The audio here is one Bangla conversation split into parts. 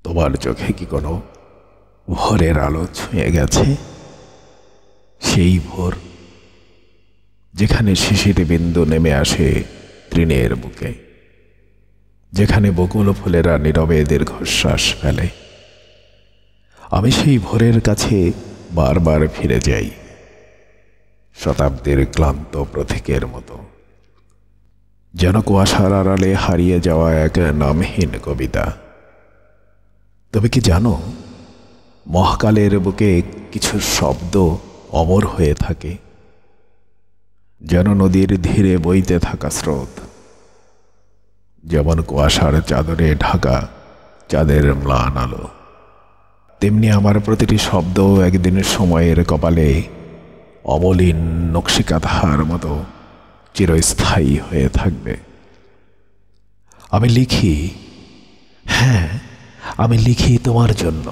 তোমার চোখে কি কোনো ভোরের আলো ছুঁয়ে গেছে? সেই ভোর যেখানে শিশির বিন্দু নেমে আসে তৃণের বুকে, যেখানে বকুল ফুলেরা নীরবে দীর্ঘশ্বাস ফেলে। আমি সেই ভোরের কাছে বারবার ফিরে যাই, শতাব্দীর ক্লান্ত প্রতীকের মতো, যেন কুয়াশার আড়ালে হারিয়ে যাওয়া এক নামহীন কবিতা। তবে কি জানো, মহাকালের বুকে কিছু শব্দ অমর হয়ে থাকে, যেন নদীর ধীরে বইতে থাকা স্রোত, যেমন কুয়াশার চাদরে ঢাকা চাঁদের ম্লান আলো। তেমনি আমার প্রতিটি শব্দ একদিন সময়ের কপালে অমলিন নকশিকাঁথার মতো চিরস্থায়ী হয়ে থাকবে। আমি লিখি, হ্যাঁ, আমি লিখি তোমার জন্য,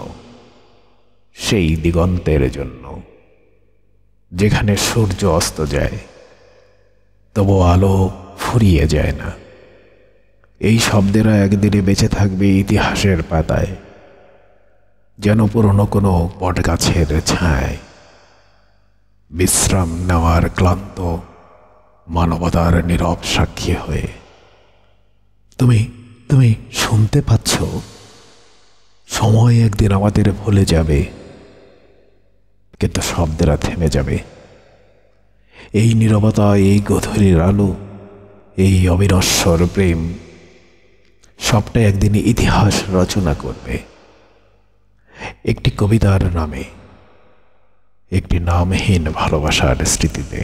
সেই দিগন্তের জন্য যেখানে সূর্য অস্ত যায় তবু আলো ফুরিয়ে যায় না। এই শব্দেরা একদিনে বেঁচে থাকবে ইতিহাসের পাতায়, যেন পুরনো কোনো বটগাছের ছায়ায়, বিশ্রাম নেওয়ার ক্লান্ত মানবতার নীরব সাক্ষী হয়ে। তুমি তুমি শুনতে পাচ্ছ? সময় একদিন আমাদের ভুলে যাবে, কিন্তু শব্দেরা থেমে যাবে। এই নীরবতা, এই গধূলির আলো, এই অবিনশ্বর প্রেম, সবটাই একদিন ইতিহাস রচনা করবে, একটি কবিতার নামে, একটি নামহীন ভালোবাসার স্মৃতিতে।